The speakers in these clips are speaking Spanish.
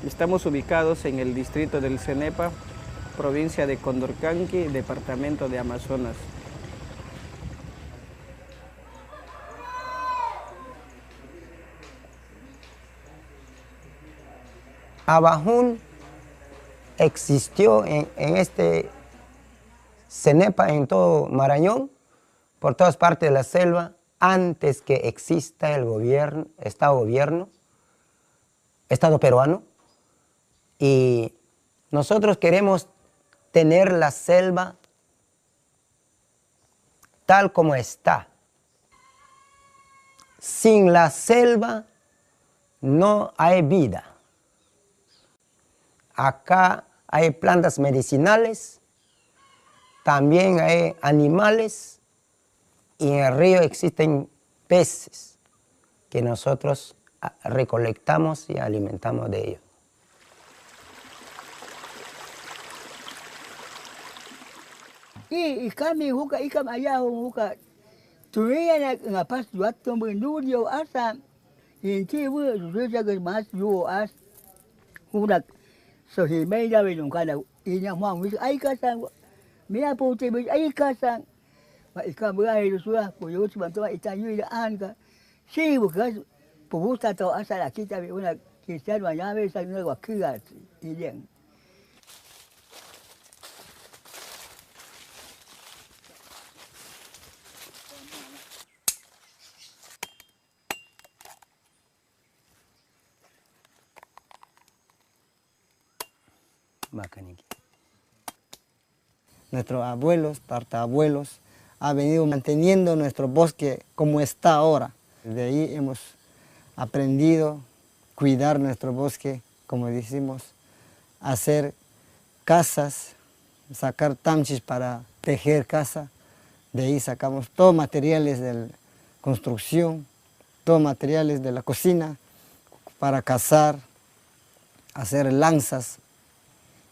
Estamos ubicados en el distrito del Cenepa, provincia de Condorcanqui, departamento de Amazonas. Abajún existió en este Cenepa, en todo Marañón, por todas partes de la selva, antes que exista el gobierno, Estado peruano. Y nosotros queremos tener la selva tal como está. Sin la selva no hay vida. Acá hay plantas medicinales, también hay animales y en el río existen peces que nosotros recolectamos y alimentamos de ellos. Y kami huka ikam ayah huka tuya na pas juat tombendu dia asa inti bu sudah ke mas yo as hudak so hi mai da belum kada inya mang wis ai kasan mia pote wis ai kasan ma ikam berai sudah poyo sebantu ita yu da an ka si bukas puhuta to asa la kita be una kisan wa ya be sa na wa kira ijen. Nuestros abuelos, tartabuelos, han venido manteniendo nuestro bosque como está ahora. De ahí hemos aprendido a cuidar nuestro bosque, como decimos, hacer casas, sacar tamchis para tejer casa. De ahí sacamos todos materiales de construcción, todos materiales de la cocina para cazar, hacer lanzas.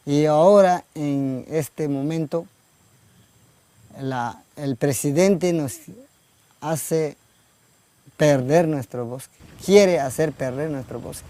Y ahora, en este momento, el presidente nos hace perder nuestro bosque, quiere hacer perder nuestro bosque.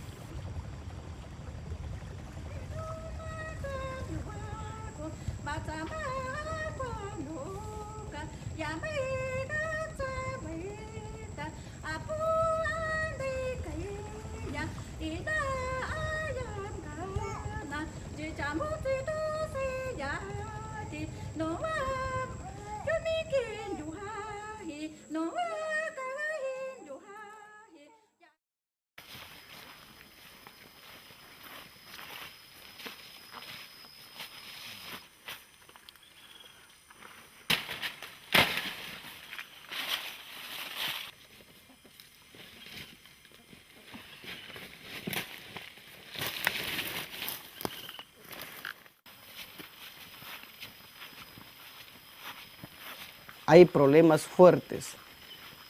Hay problemas fuertes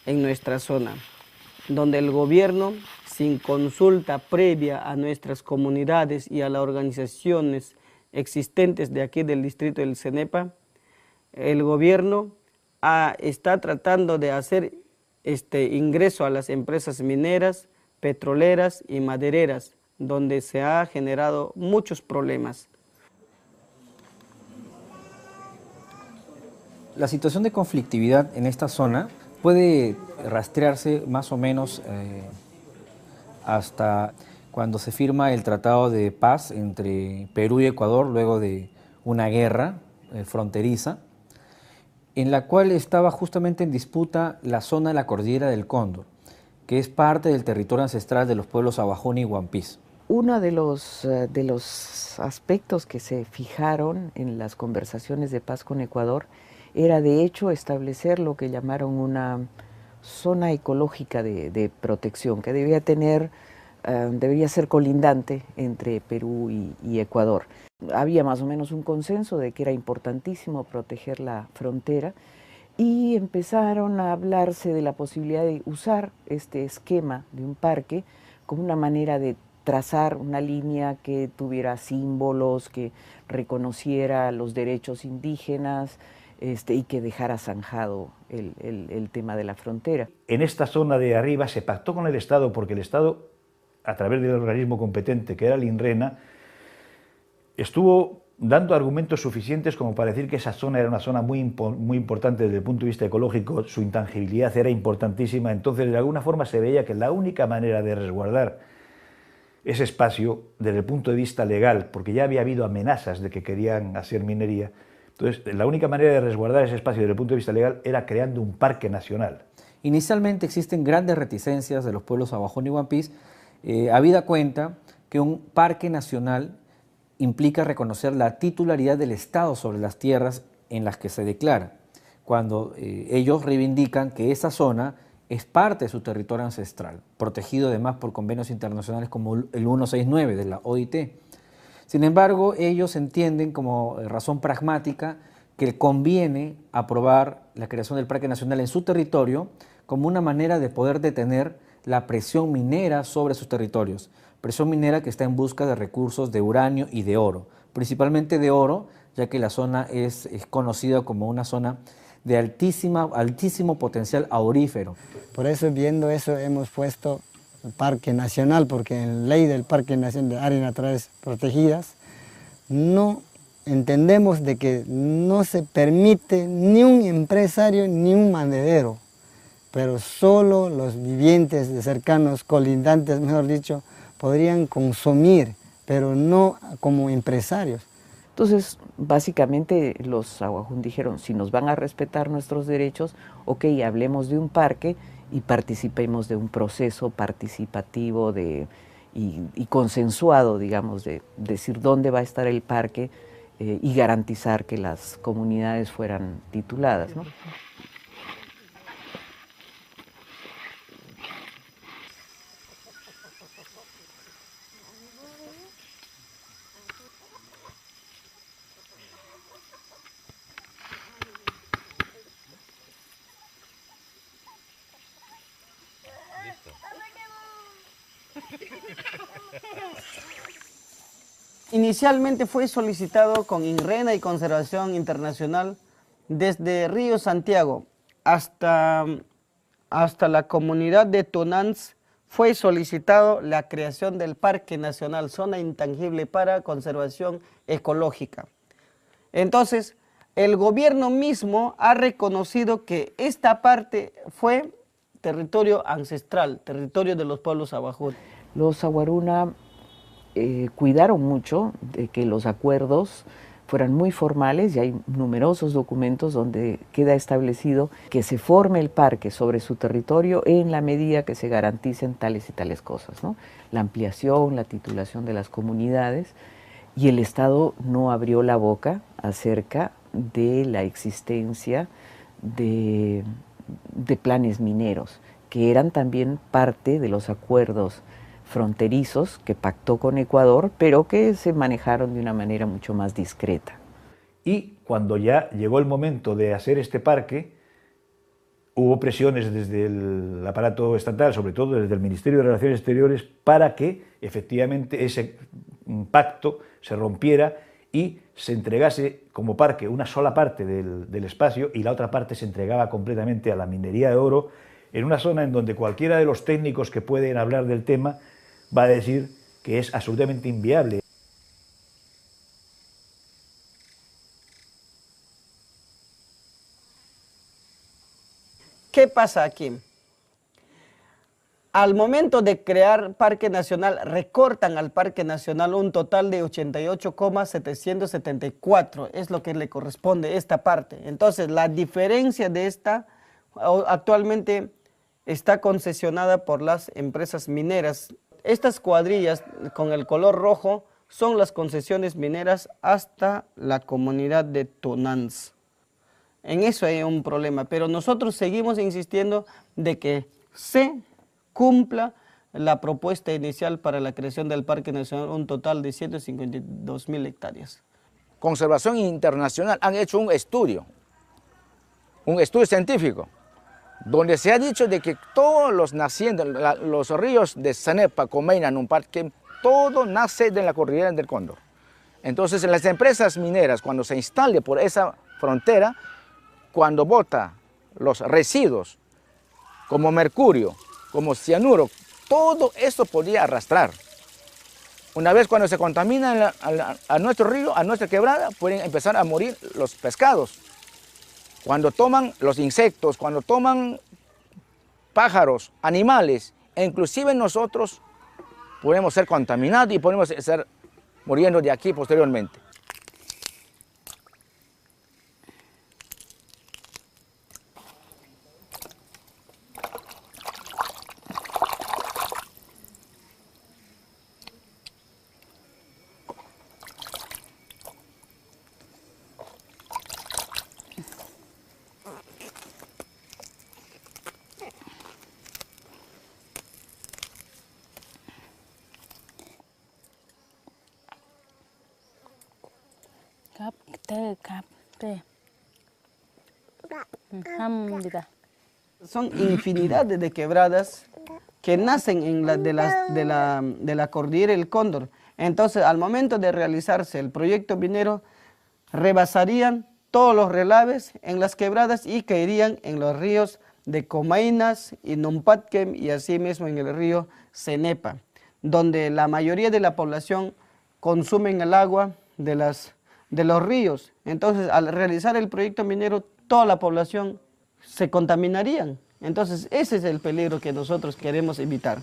en nuestra zona, donde el gobierno, sin consulta previa a nuestras comunidades y a las organizaciones existentes de aquí del distrito del Cenepa, el gobierno está tratando de hacer ingreso a las empresas mineras, petroleras y madereras, donde se ha generado muchos problemas. La situación de conflictividad en esta zona puede rastrearse más o menos hasta cuando se firma el Tratado de Paz entre Perú y Ecuador, luego de una guerra fronteriza, en la cual estaba justamente en disputa la zona de la Cordillera del Cóndor, que es parte del territorio ancestral de los pueblos Abajún y Guampís. Uno de los aspectos que se fijaron en las conversaciones de paz con Ecuador era de hecho establecer lo que llamaron una zona ecológica de protección, que debería ser colindante entre Perú y Ecuador. Había más o menos un consenso de que era importantísimo proteger la frontera y empezaron a hablarse de la posibilidad de usar este esquema de un parque como una manera de trazar una línea que tuviera símbolos, que reconociera los derechos indígenas, y que dejara zanjado el tema de la frontera. En esta zona de arriba se pactó con el Estado porque el Estado a través del organismo competente, que era el INRENA, estuvo dando argumentos suficientes como para decir que esa zona era una zona muy importante desde el punto de vista ecológico, su intangibilidad era importantísima. Entonces, de alguna forma se veía que la única manera de resguardar ese espacio desde el punto de vista legal, porque ya había habido amenazas de que querían hacer minería, entonces la única manera de resguardar ese espacio desde el punto de vista legal era creando un parque nacional. Inicialmente existen grandes reticencias de los pueblos Abajún y Wampis, habida cuenta que un parque nacional implica reconocer la titularidad del Estado sobre las tierras en las que se declara, cuando ellos reivindican que esa zona es parte de su territorio ancestral, protegido además por convenios internacionales como el 169 de la OIT. Sin embargo, ellos entienden como razón pragmática que conviene aprobar la creación del Parque Nacional en su territorio como una manera de poder detener la presión minera sobre sus territorios, presión minera que está en busca de recursos de uranio y de oro, principalmente de oro, ya que la zona es conocida como una zona de altísimo potencial aurífero. Por eso, viendo eso, hemos puesto el Parque Nacional, porque en la ley del Parque Nacional de Áreas Naturales Protegidas no entendemos de que no se permite ni un empresario ni un mandadero, pero solo los vivientes de cercanos, colindantes, mejor dicho, podrían consumir, pero no como empresarios. Entonces, básicamente los Awajún dijeron, si nos van a respetar nuestros derechos, ok, hablemos de un parque y participemos de un proceso participativo y consensuado, digamos, de decir dónde va a estar el parque y garantizar que las comunidades fueran tituladas, ¿no? Inicialmente fue solicitado con INRENA y Conservación Internacional desde Río Santiago hasta la comunidad de Tonans. Fue solicitado la creación del Parque Nacional, Zona Intangible para Conservación Ecológica. Entonces, el gobierno mismo ha reconocido que esta parte fue territorio ancestral, territorio de los pueblos Abajún. Los Aguaruna cuidaron mucho de que los acuerdos fueran muy formales y hay numerosos documentos donde queda establecido que se forme el parque sobre su territorio en la medida que se garanticen tales y tales cosas, ¿no? La ampliación, la titulación de las comunidades, y el Estado no abrió la boca acerca de la existencia de planes mineros, que eran también parte de los acuerdos fronterizos que pactó con Ecuador, pero que se manejaron de una manera mucho más discreta. Y cuando ya llegó el momento de hacer este parque, hubo presiones desde el aparato estatal, sobre todo desde el Ministerio de Relaciones Exteriores, para que efectivamente ese pacto se rompiera y se entregase como parque una sola parte del espacio y la otra parte se entregaba completamente a la minería de oro, en una zona en donde cualquiera de los técnicos que pueden hablar del tema va a decir que es absolutamente inviable. ¿Qué pasa aquí? Al momento de crear Parque Nacional, recortan al Parque Nacional un total de 88,774, es lo que le corresponde esta parte. Entonces, la diferencia de esta actualmente está concesionada por las empresas mineras. Estas cuadrillas con el color rojo son las concesiones mineras hasta la comunidad de Tonans. En eso hay un problema, pero nosotros seguimos insistiendo de que se cumpla la propuesta inicial para la creación del Parque Nacional, un total de 152.000 hectáreas. Conservación Internacional han hecho un estudio científico, donde se ha dicho de que todos los nacientes, los ríos de Cenepa, Comeina, Numparque, todo nace de la cordillera del Cóndor. Entonces, las empresas mineras, cuando se instale por esa frontera, cuando bota los residuos, como mercurio, como cianuro, todo esto podía arrastrar. Una vez cuando se contamina a nuestro río, a nuestra quebrada, pueden empezar a morir los pescados. Cuando toman los insectos, cuando toman pájaros, animales, e inclusive nosotros podemos ser contaminados y podemos estar muriendo de aquí posteriormente. Son infinidades de quebradas que nacen de la cordillera del Cóndor. Entonces, al momento de realizarse el proyecto minero, rebasarían todos los relaves en las quebradas y caerían en los ríos de Comainas y Numpatquem y asimismo en el río Cenepa, donde la mayoría de la población consumen el agua de los ríos. Entonces, al realizar el proyecto minero, toda la población se contaminarían. Entonces, ese es el peligro que nosotros queremos evitar.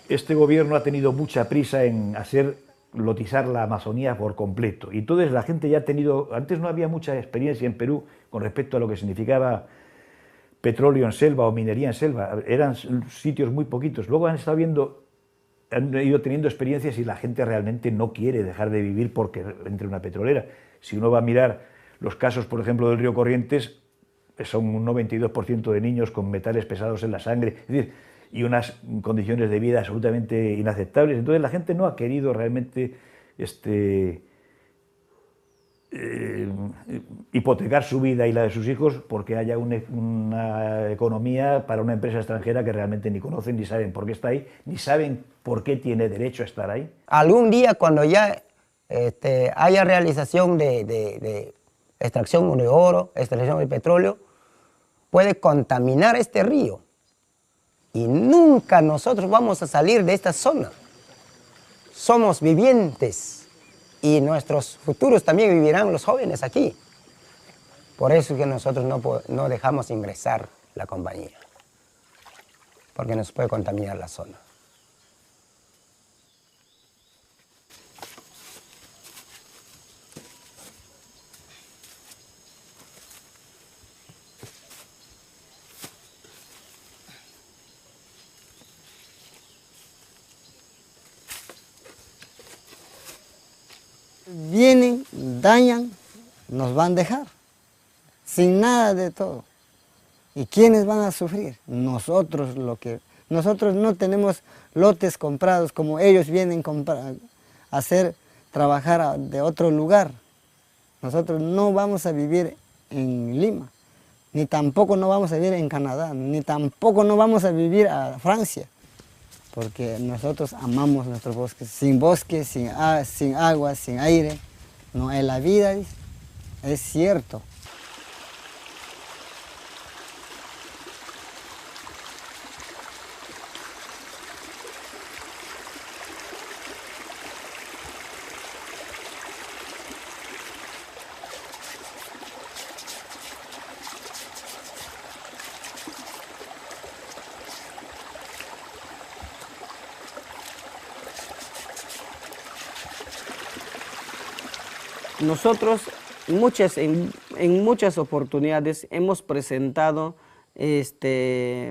Este gobierno ha tenido mucha prisa en lotizar la Amazonía por completo. Y entonces la gente ya ha tenido, antes no había mucha experiencia en Perú con respecto a lo que significaba petróleo en selva o minería en selva. Eran sitios muy poquitos. Luego han ido teniendo experiencias y la gente realmente no quiere dejar de vivir porque entre una petrolera. Si uno va a mirar los casos, por ejemplo, del río Corrientes, son un 92% de niños con metales pesados en la sangre. Es decir, y unas condiciones de vida absolutamente inaceptables. Entonces la gente no ha querido realmente hipotecar su vida y la de sus hijos porque haya una economía para una empresa extranjera que realmente ni conocen, ni saben por qué está ahí, ni saben por qué tiene derecho a estar ahí. Algún día cuando ya haya realización de extracción de oro, extracción de petróleo, puede contaminar este río. Y nunca nosotros vamos a salir de esta zona. Somos vivientes y nuestros futuros también vivirán los jóvenes aquí. Por eso es que nosotros no dejamos ingresar la compañía, porque nos puede contaminar la zona. Vienen, dañan, nos van a dejar, sin nada de todo. ¿Y quiénes van a sufrir? Nosotros, nosotros no tenemos lotes comprados como ellos vienen a trabajar de otro lugar. Nosotros no vamos a vivir en Lima, ni tampoco no vamos a vivir en Canadá, ni tampoco no vamos a vivir a Francia. Porque nosotros amamos nuestros bosques. Sin bosques, sin agua, sin aire, no hay la vida, es cierto. Nosotros en muchas oportunidades hemos presentado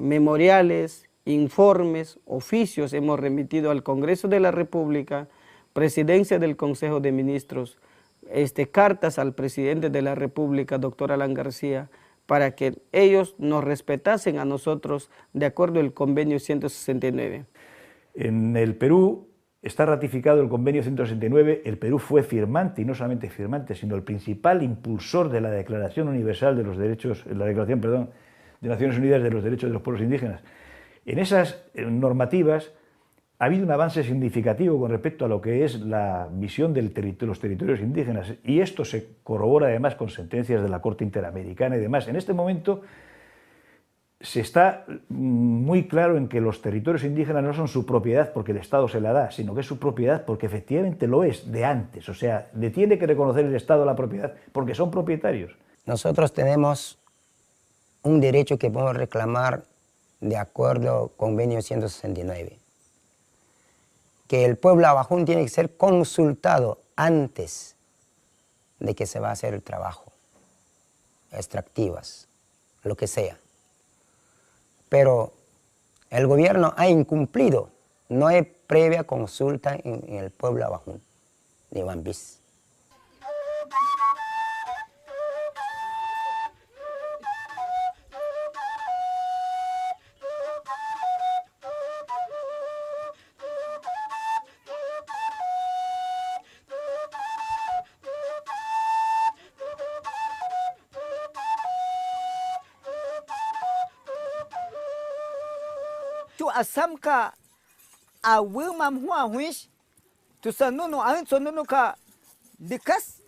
memoriales, informes, oficios, hemos remitido al Congreso de la República, Presidencia del Consejo de Ministros, cartas al Presidente de la República, doctor Alan García, para que ellos nos respetasen a nosotros de acuerdo al Convenio 169. En el Perú está ratificado el convenio 169, el Perú fue firmante, y no solamente firmante, sino el principal impulsor de la Declaración Universal de los Derechos, la Declaración, perdón, de Naciones Unidas de los Derechos de los Pueblos Indígenas. En esas normativas ha habido un avance significativo con respecto a lo que es la visión de los territorios indígenas, y esto se corrobora además con sentencias de la Corte Interamericana y demás. En este momento se está muy claro en que los territorios indígenas no son su propiedad porque el Estado se la da, sino que es su propiedad porque efectivamente lo es de antes. O sea, tiene que reconocer el Estado la propiedad porque son propietarios. Nosotros tenemos un derecho que podemos reclamar de acuerdo al convenio 169, que el pueblo abajún tiene que ser consultado antes de que se va a hacer el trabajo, extractivas, lo que sea. Pero el gobierno ha incumplido, no hay previa consulta en el pueblo abajún de Bambis. Tu asam ka awu mam hua huish tu sanunu an sonunu ka dikas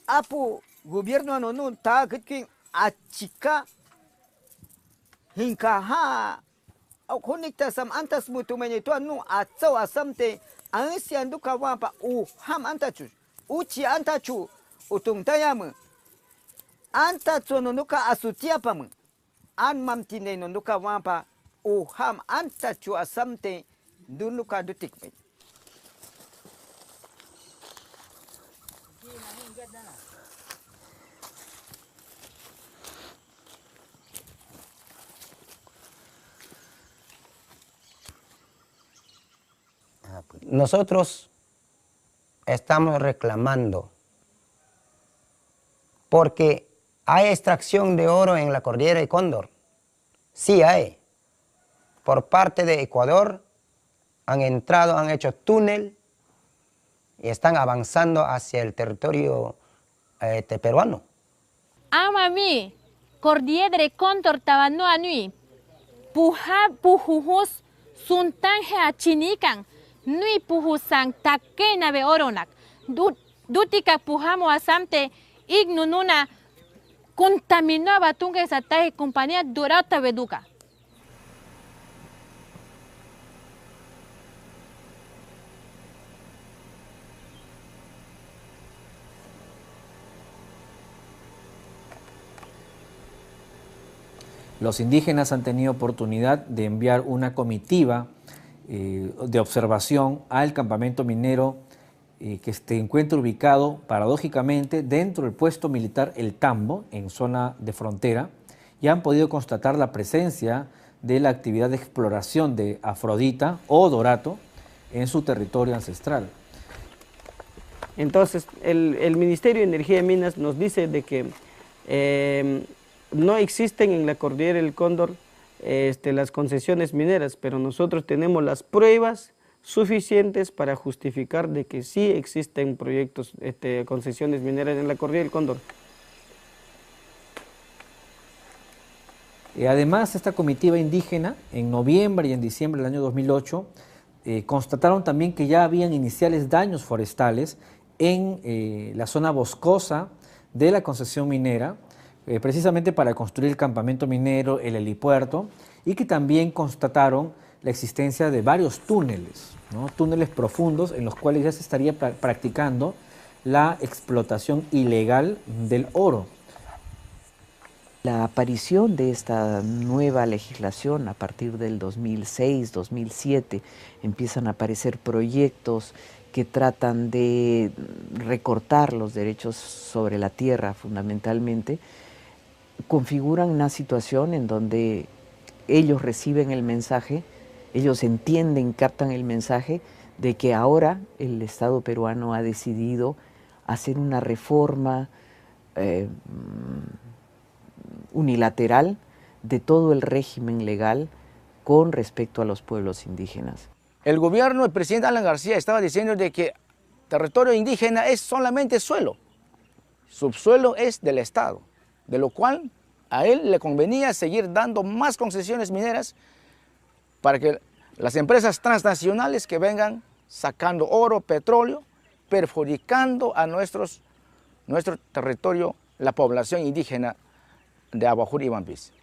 apu gobierno anonu ta kitkin achika hinka ha akunikta sam antas mutu menye tu anu atsau asamte ansi anduka wampa ham antachu uchi antachu utung tayamu anta tsonunuka asutiapam an mamtine nunuka wampa ham antachu asamte dunuka dutikme. Nosotros estamos reclamando porque hay extracción de oro en la cordillera de Cóndor. Sí hay. Por parte de Ecuador han entrado, han hecho túnel y están avanzando hacia el territorio peruano. Amami, cordillera de Cóndor tabano anui, pujujus suntanje achinikan, nui pujusan takena be oronak, dutika pujamo asamte ignununa contaminó batunga esa taje compañía durata beduca. Los indígenas han tenido oportunidad de enviar una comitiva de observación al campamento minero que se encuentra ubicado paradójicamente dentro del puesto militar El Tambo, en zona de frontera, y han podido constatar la presencia de la actividad de exploración de Afrodita o Dorato en su territorio ancestral. Entonces, el Ministerio de Energía y Minas nos dice de que no existen en la cordillera del Cóndor las concesiones mineras, pero nosotros tenemos las pruebas suficientes para justificar de que sí existen proyectos, concesiones mineras en la cordillera del Cóndor. Además, esta comitiva indígena, en noviembre y en diciembre del año 2008, constataron también que ya habían iniciales daños forestales en la zona boscosa de la concesión minera, precisamente para construir el campamento minero, el helipuerto, y que también constataron la existencia de varios túneles, ¿no? Túneles profundos en los cuales ya se estaría practicando la explotación ilegal del oro. La aparición de esta nueva legislación a partir del 2006, 2007, empiezan a aparecer proyectos que tratan de recortar los derechos sobre la tierra fundamentalmente, configuran una situación en donde ellos reciben el mensaje, ellos entienden, captan el mensaje de que ahora el Estado peruano ha decidido hacer una reforma unilateral de todo el régimen legal con respecto a los pueblos indígenas. el gobierno del presidente Alan García estaba diciendo de que territorio indígena es solamente suelo, subsuelo es del Estado, de lo cual a él le convenía seguir dando más concesiones mineras para que las empresas transnacionales que vengan sacando oro, petróleo, perjudicando a nuestro territorio, la población indígena de Aguajún y Wampis.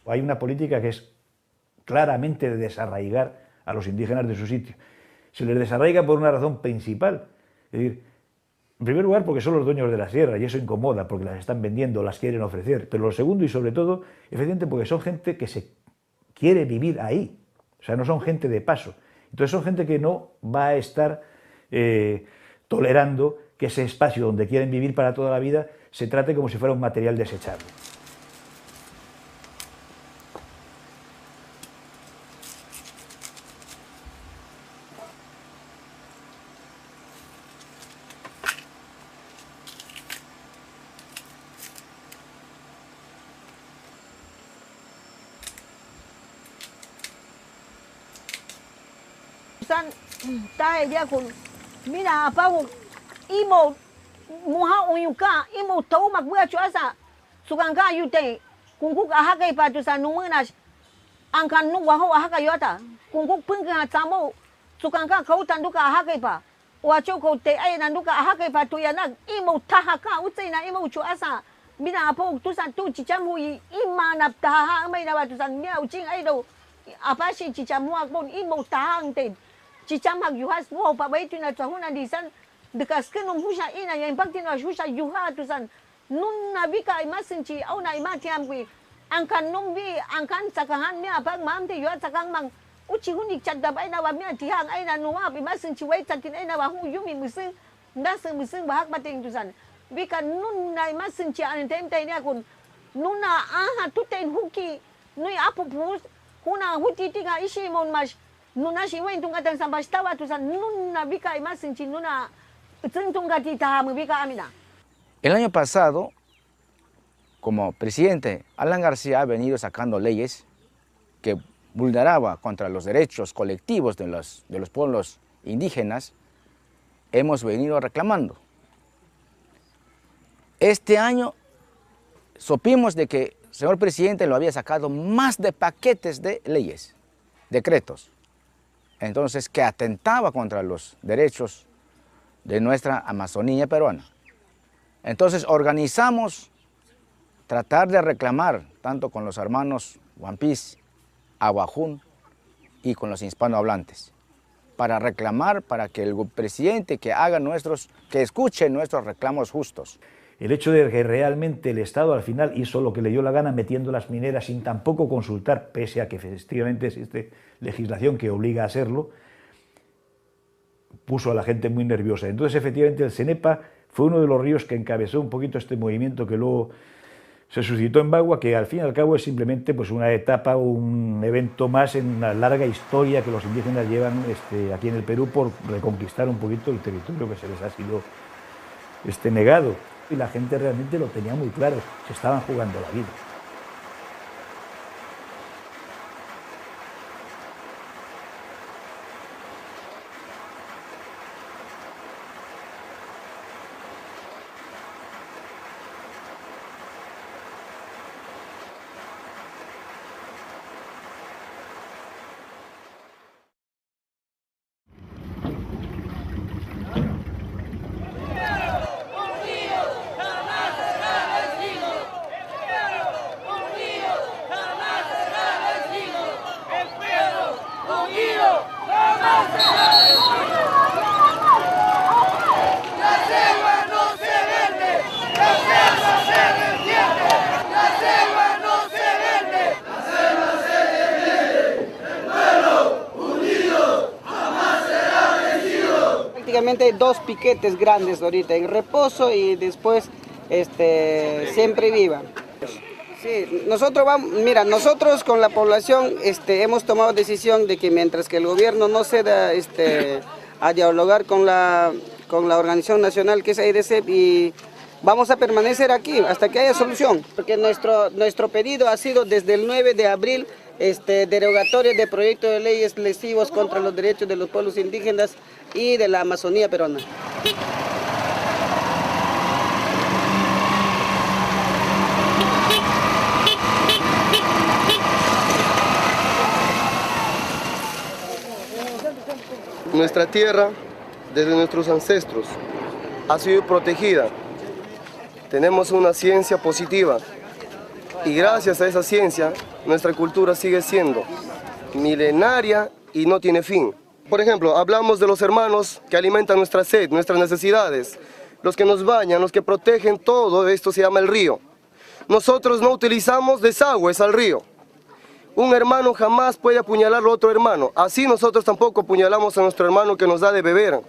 Hay una política que es claramente de desarraigar a los indígenas de su sitio. Se les desarraiga por una razón principal, es decir, en primer lugar porque son los dueños de la sierra y eso incomoda porque las están vendiendo, las quieren ofrecer, pero lo segundo y sobre todo, efectivamente porque son gente que se quiere vivir ahí, o sea, no son gente de paso. Entonces son gente que no va a estar tolerando que ese espacio donde quieren vivir para toda la vida se trate como si fuera un material desechable. San tae dia kun mina apago imo muha uyuka imo tau makbua chuasa sukangka yute kungkuk ahaka ipatu san numunas angkan nu waho ahaka yota kungkuk pungka tamo sukangka kau tanduka ahaka ipa wacho ko te ai nanduka ahaka ipatu yana imo tahaka utsina imo chuasa mina apago tusan tu chichamu imana taha mai na tusan mina uching ai do apa si chichamu akbon imo tahang te Cicamag yuhas mo pa ba ito na tahuna disan dekas kenong husya ina yang bakti na husya yuha tusan nun nabika imasin ci au na imatiam kui angkan numbi angkan sakahan mi apag mamte yuha sakang mang uci hunik cadab ay na wa mi tihang ay na nuwa imasin ci wai takin ay na wa hu yumi musing musing bahak bating tusan bika nun na imasin ci anin temtay niya kun nuna aha tutain huki nui apu pus kuna huti tinga isi mon mas nuna siwen tunga tan sambastawa tusan nuna bika imasin chi nuna tunga tita bika amina. El año pasado, como presidente, Alan García ha venido sacando leyes que vulneraban contra los derechos colectivos de los pueblos indígenas. Hemos venido reclamando. Este año supimos de que el señor presidente lo había sacado más de paquetes de leyes, decretos. Entonces, que atentaba contra los derechos de nuestra Amazonía peruana. Entonces, organizamos tratar de reclamar, tanto con los hermanos Wampis, Aguajún y con los hispanohablantes, para reclamar, para que el presidente que escuche nuestros reclamos justos. El hecho de que realmente el Estado al final hizo lo que le dio la gana metiendo las mineras sin tampoco consultar, pese a que efectivamente existe legislación que obliga a hacerlo, puso a la gente muy nerviosa. Entonces efectivamente el Cenepa fue uno de los ríos que encabezó un poquito este movimiento que luego se suscitó en Bagua, que al fin y al cabo es simplemente pues, una etapa, un evento más en una larga historia que los indígenas llevan aquí en el Perú por reconquistar un poquito el territorio que se les ha sido negado. Y la gente realmente lo tenía muy claro, se estaban jugando la vida. Prácticamente hay dos piquetes grandes ahorita, en reposo y después siempre viva. Sí, nosotros con la población hemos tomado decisión de que mientras que el gobierno no ceda a dialogar con la organización nacional que es AIDC, y vamos a permanecer aquí hasta que haya solución, porque nuestro pedido ha sido desde el 9 de abril derogatorias de proyectos de leyes lesivos contra los derechos de los pueblos indígenas y de la Amazonía peruana. Nuestra tierra, desde nuestros ancestros, ha sido protegida. Tenemos una ciencia positiva y gracias a esa ciencia nuestra cultura sigue siendo milenaria y no tiene fin. Por ejemplo, hablamos de los hermanos que alimentan nuestra sed, nuestras necesidades, los que nos bañan, los que protegen, todo esto se llama el río. Nosotros no utilizamos desagües al río. Un hermano jamás puede apuñalar a otro hermano, así nosotros tampoco apuñalamos a nuestro hermano que nos da de beber.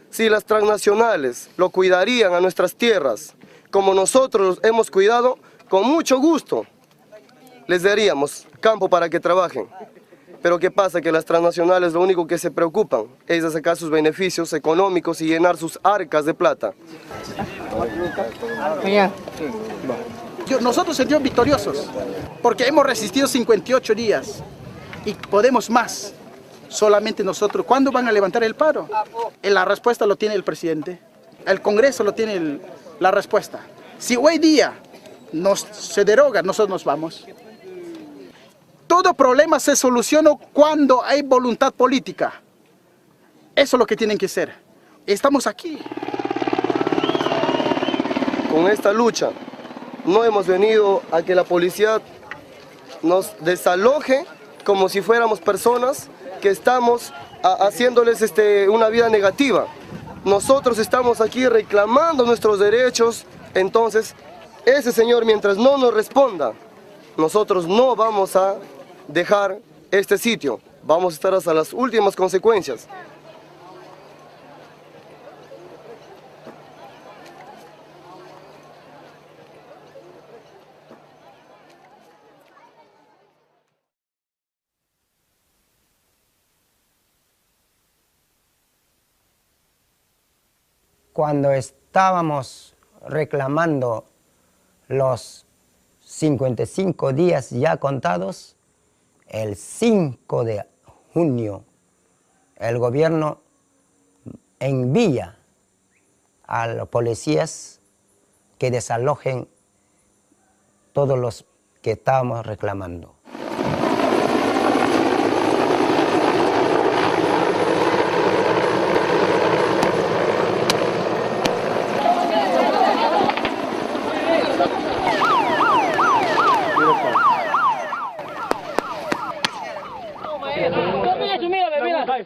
Si las transnacionales lo cuidarían a nuestras tierras, como nosotros los hemos cuidado, con mucho gusto les daríamos campo para que trabajen. Pero ¿qué pasa? Que las transnacionales lo único que se preocupan es de sacar sus beneficios económicos y llenar sus arcas de plata. Nosotros sentimos victoriosos porque hemos resistido 58 días y podemos más. Solamente nosotros. ¿Cuándo van a levantar el paro? La respuesta lo tiene el presidente. El Congreso lo tiene la respuesta. Si hoy día se deroga, nosotros nos vamos. Todo problema se soluciona cuando hay voluntad política. Eso es lo que tienen que hacer. Estamos aquí. Con esta lucha no hemos venido a que la policía nos desaloje como si fuéramos personas que estamos haciéndoles una vida negativa. Nosotros estamos aquí reclamando nuestros derechos, entonces ese señor mientras no nos responda, nosotros no vamos a dejar este sitio, vamos a estar hasta las últimas consecuencias. Cuando estábamos reclamando los 55 días ya contados, el 5 de junio el gobierno envía a los policías que desalojen todos los que estábamos reclamando.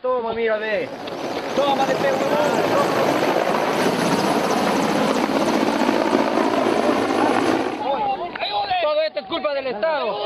Toma, mira, ve. Toma, le pego. Todo esto es culpa del Estado.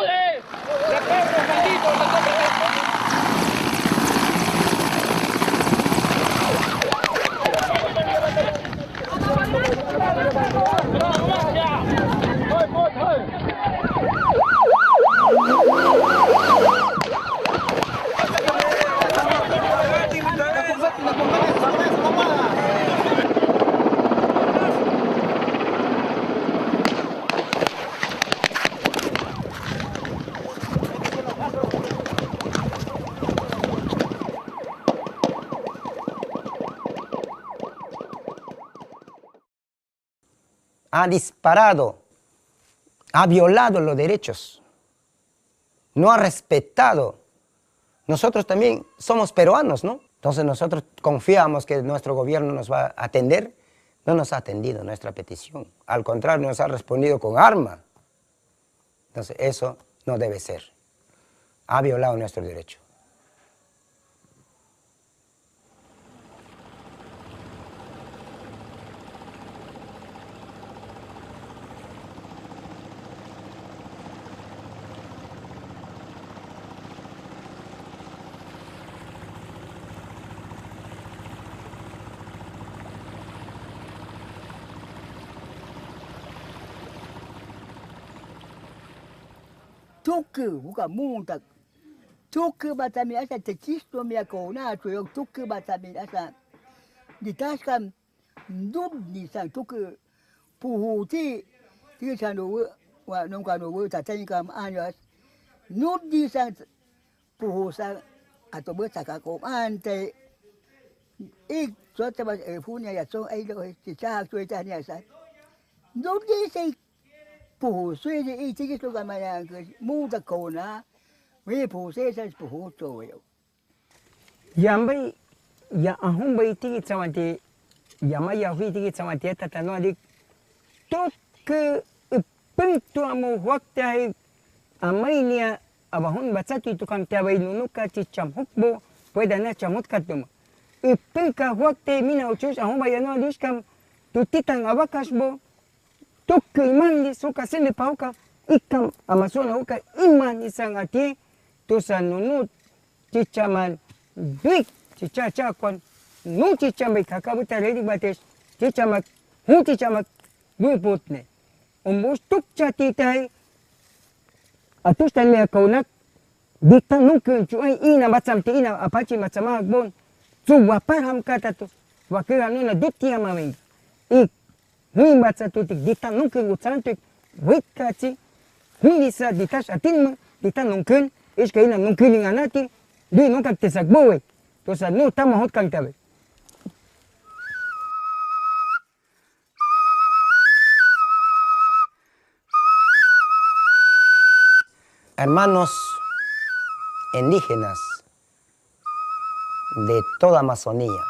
Ha disparado, ha violado los derechos, no ha respetado. Nosotros también somos peruanos, ¿no? Entonces nosotros confiamos que nuestro gobierno nos va a atender. No nos ha atendido nuestra petición. Al contrario, nos ha respondido con arma. Entonces eso no debe ser. Ha violado nuestro derecho. Tuku buka muntak. Tuku batami asa techisto mi akona tuyo tuku batami asa ditaskan dub ni sang tuku puhu ti sanu wa nongkanu wa tatani kam anyas no dicen puhusan atau bersakakom ante ik suatu punya ya so ai lo cicak tu itu ni asal no dicen puhusan ini itu tu kan mana muda kona we puhusan saya puhusan yo Yambai ya ahun bai tigi tsamati yama ya hui tigi tsamati tata no adik tok pentu amu waktu hai amainia abahun baca tu kan tiabai nunuka cicam hukbo pueda na camut katuma ipenka waktu mina uchus ahun bai no diskam tu titan abakas bo tok iman di suka sene pauka ikam amasona uka iman isangati tu sanunut cicaman duit cica kon nu cica bai kakabuta redi bates cica mak hu cica mak duit putne umbus tuk cati tai atus tan me kaunak dita nungkun cuai ina macam ti ina apaci macam agbon tu wapaham kata tu wakira nuna dutia mameng ik hui baca tu tik dita nungkun utsantuk wit kaci hui disa ditas atin dita nungkun is kaina nungkun nganati di nungkak tesak bowe tu sa nu tamahot kang tabe. Hermanos indígenas de toda Amazonía,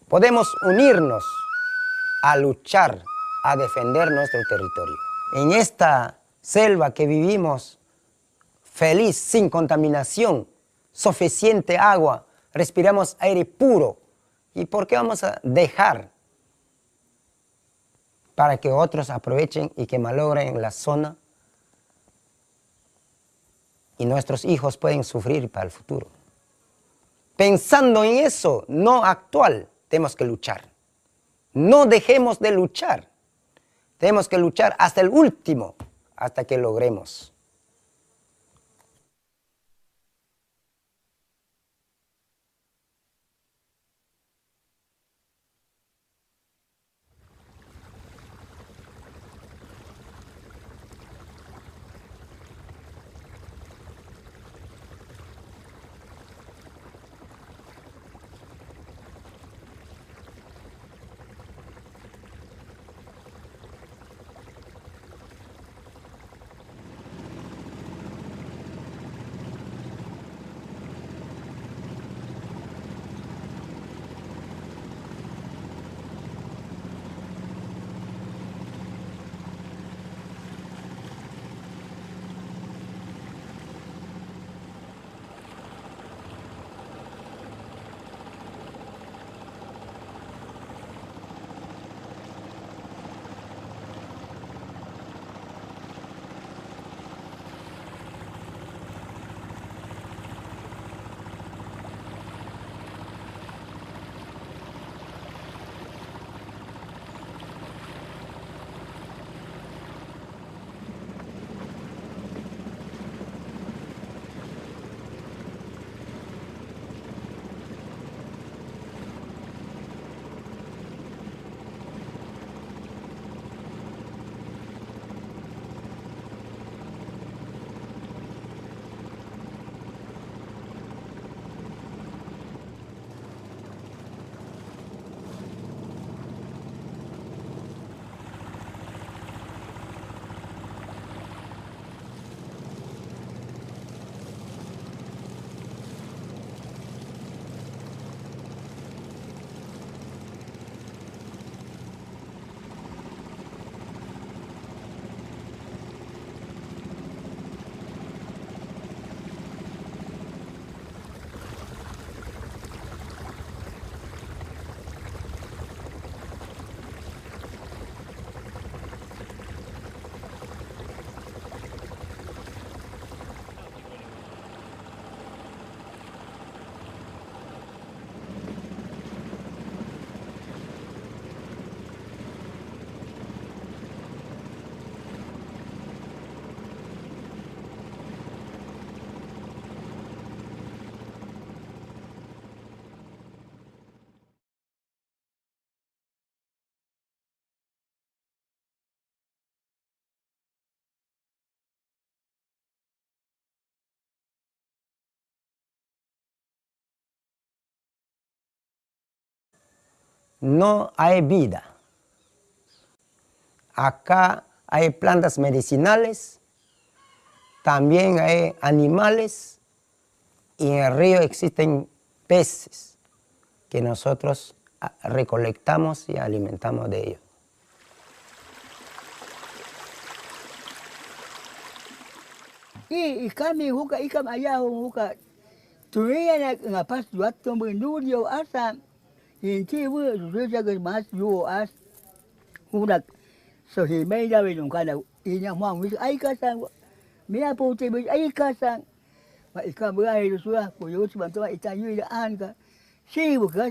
podemos unirnos a luchar, a defender nuestro territorio. En esta selva que vivimos, feliz, sin contaminación, suficiente agua, respiramos aire puro. ¿Y por qué vamos a dejar para que otros aprovechen y que malogren la zona? Y nuestros hijos pueden sufrir para el futuro. Pensando en eso, no actual, tenemos que luchar. No dejemos de luchar. Tenemos que luchar hasta el último, hasta que logremos. no hay vida. Acá hay plantas medicinales, también hay animales y en el río existen peces que nosotros recolectamos y alimentamos de ellos. Y kami huka ikam ayah huka tuya na pas juat tombendurio asa inti wu suja ke mas yo as hudak so hi mai da nung kana inya mong wi ai ka sang mia po te bi ai ka sang ma ikam ai su ko yo su ban to ita yu da an ka si bu ka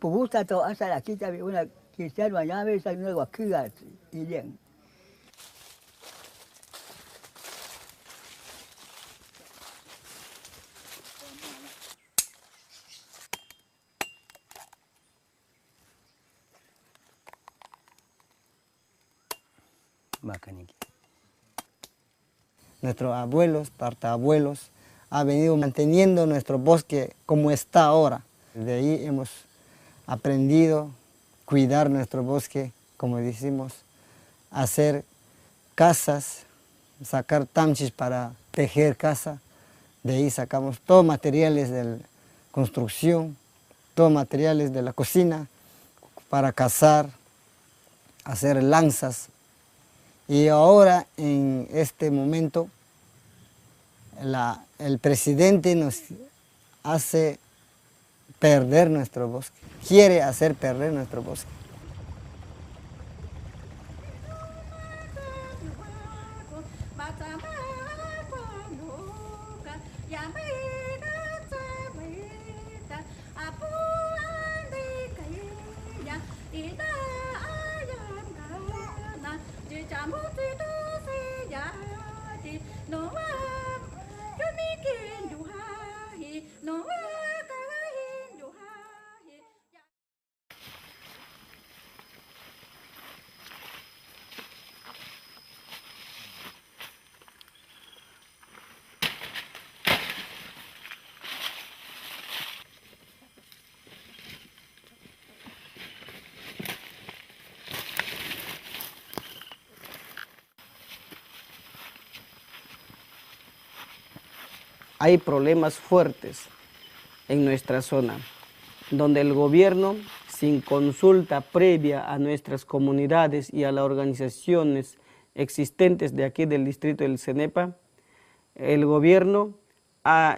pu ta to asa la kita bi una que se va ya ve sang wa kya y bien. Nuestros abuelos, tartabuelos, han venido manteniendo nuestro bosque como está ahora. De ahí hemos aprendido a cuidar nuestro bosque, como decimos, hacer casas, sacar tamchis para tejer casa. De ahí sacamos todos materiales de construcción, todos materiales de la cocina para cazar, hacer lanzas. Y ahora, en este momento, el presidente nos hace perder nuestro bosque, quiere hacer perder nuestro bosque. Hay problemas fuertes en nuestra zona, donde el gobierno, sin consulta previa a nuestras comunidades y a las organizaciones existentes de aquí del distrito del Cenepa, el gobierno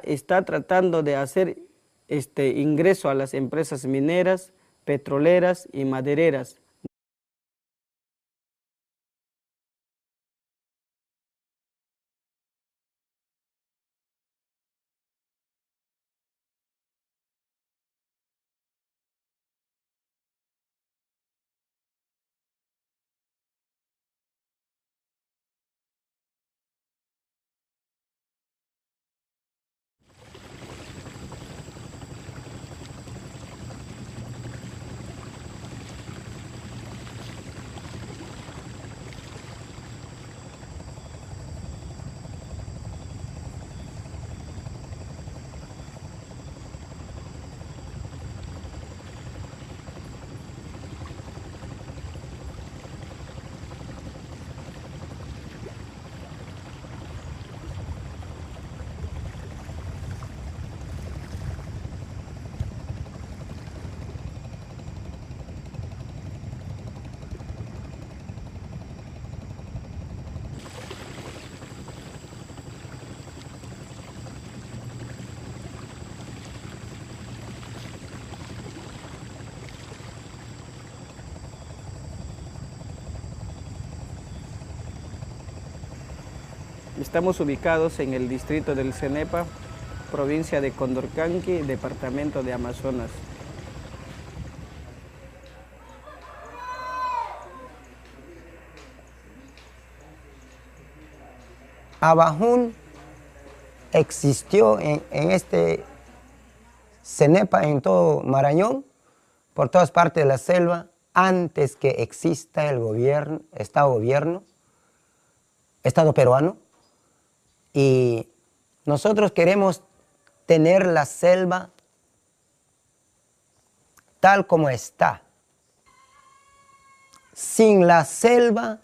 está tratando de hacer ingreso a las empresas mineras, petroleras y madereras. Estamos ubicados en el distrito del Cenepa, provincia de Condorcanqui, departamento de Amazonas. Abajún existió en este Cenepa, en todo Marañón, por todas partes de la selva, antes que exista el gobierno, Estado peruano. Y nosotros queremos tener la selva tal como está, Sin la selva